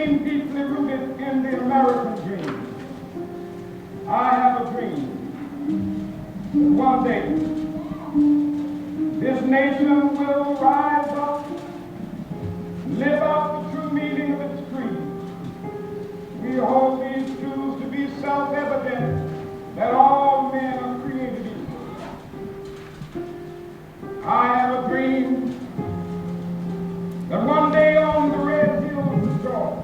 remain deeply rooted in the American dream. I have a dream that one day this nation will rise up, live out the true meaning of its creed. We hold these truths to be self-evident, that all men are created equal. I have a dream that one day on the red hills of Georgia,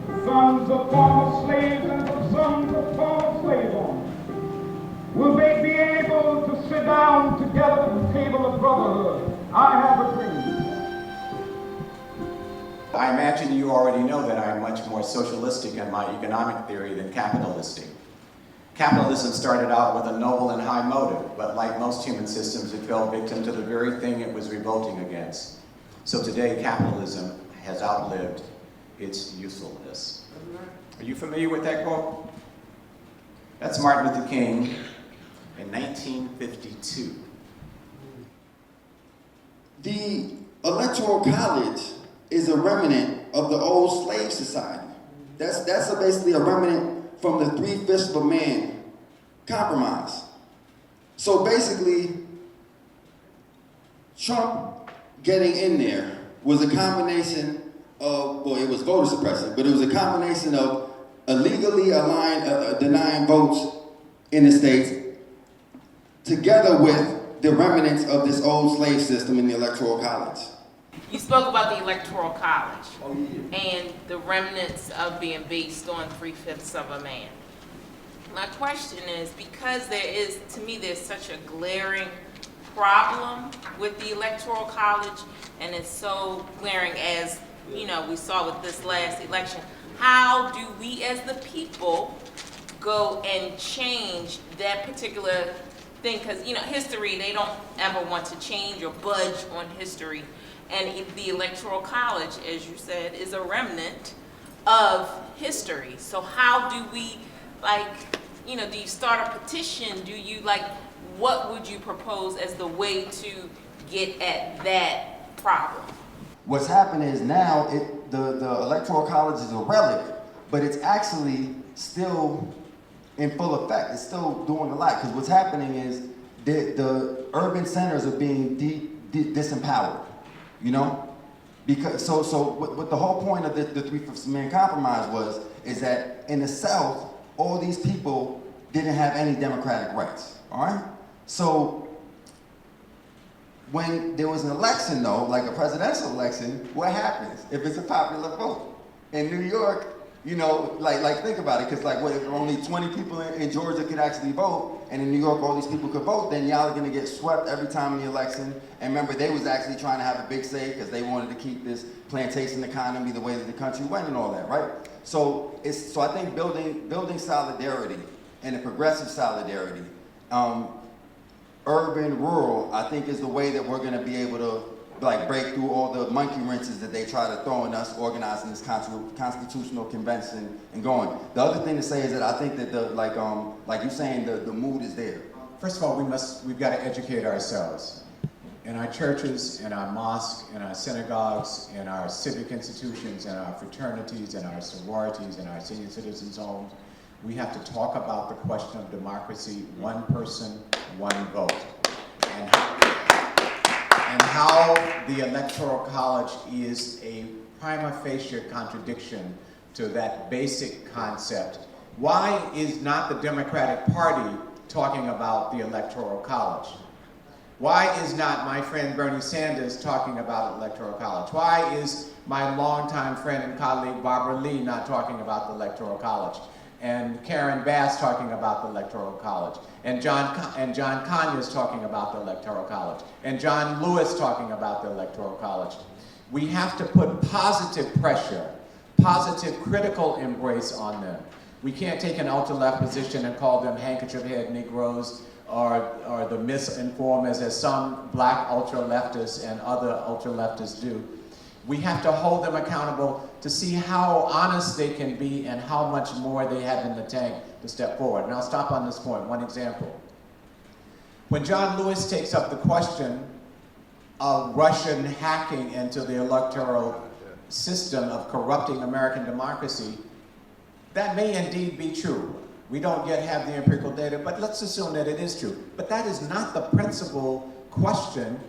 the sons of former slaves and the sons of former slave owners will they be able to sit down together at the table of brotherhood. I have a dream. I imagine you already know that I'm much more socialistic in my economic theory than capitalistic. Capitalism started out with a noble and high motive, but like most human systems, it fell victim to the very thing it was revolting against. So today, capitalism has outlived its usefulness. Are you familiar with that quote? That's Martin Luther King in 1952. The Electoral College is a remnant of the old slave society. That's basically a remnant from the 3/5 of a man compromise. So basically, Trump getting in there was a combination of, well, it was voter suppression, but it was a combination of illegally denying votes in the states, together with the remnants of this old slave system in the Electoral College. You spoke about the Electoral College and the remnants of being based on 3/5 of a man. My question is, because to me, there's such a glaring problem with the Electoral College, and it's so glaring as, we saw with this last election, how do we as the people go and change that particular thing? Because, history, they don't ever want to change or budge on history. And the Electoral College, as you said, is a remnant of history. So how do we, do you start a petition? Do you, what would you propose as the way to get at that problem? What's happening is now the Electoral College is a relic, but it's actually still in full effect. It's still doing a lot, because what's happening is the urban centers are being disempowered. Because what the whole point of the 3/5 man compromise is that in the South, all these people didn't have any democratic rights. All right. So when there was an election, though, like a presidential election, what happens if it's a popular vote? In New York, think about it, because what if only 20 people in Georgia could actually vote, and in New York all these people could vote, then y'all are gonna get swept every time in the election. And remember, they was actually trying to have a big say because they wanted to keep this plantation economy the way that the country went and all that, right? So I think building solidarity and a progressive solidarity, urban, rural, I think is the way that we're gonna be able to break through all the monkey wrenches that they try to throw in us organizing this constitutional convention and going. The other thing to say is that I think that like you're saying, the mood is there. First of all, we've got to educate ourselves. In our churches, in our mosques, in our synagogues, in our civic institutions, in our fraternities, in our sororities, in our senior citizens' homes, we have to talk about the question of democracy, one person, one vote. And how the Electoral College is a prima facie contradiction to that basic concept. Why is not the Democratic Party talking about the Electoral College? Why is not my friend Bernie Sanders talking about Electoral College? Why is my longtime friend and colleague Barbara Lee not talking about the Electoral College? And Karen Bass talking about the Electoral College, and John Conyers talking about the Electoral College, and John Lewis talking about the Electoral College. We have to put positive pressure, positive critical embrace on them. We can't take an ultra-left position and call them handkerchief-head Negroes or the misinformers, as some black ultra-leftists and other ultra-leftists do. We have to hold them accountable to see how honest they can be and how much more they have in the tank to step forward. And I'll stop on this point. One example. When John Lewis takes up the question of Russian hacking into the electoral system of corrupting American democracy, that may indeed be true. We don't yet have the empirical data, but let's assume that it is true. But that is not the principal question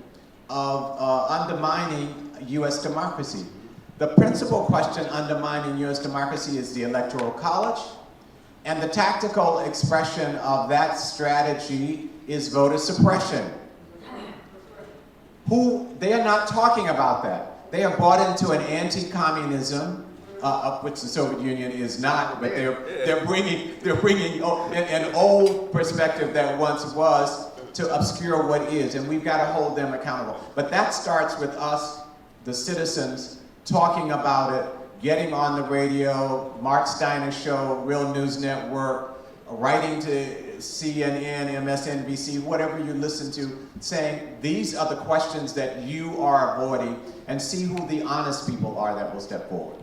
of undermining U.S. democracy. The principal question undermining U.S. democracy is the Electoral College, and the tactical expression of that strategy is voter suppression. They are not talking about that. They are bought into an anti-communism, of which the Soviet Union is not, but they're bringing an old perspective that once was to obscure what is, and we've got to hold them accountable. But that starts with us, the citizens, talking about it, getting on the radio, Mark Steiner's show, Real News Network, writing to CNN, MSNBC, whatever you listen to, saying these are the questions that you are avoiding, and see who the honest people are that will step forward.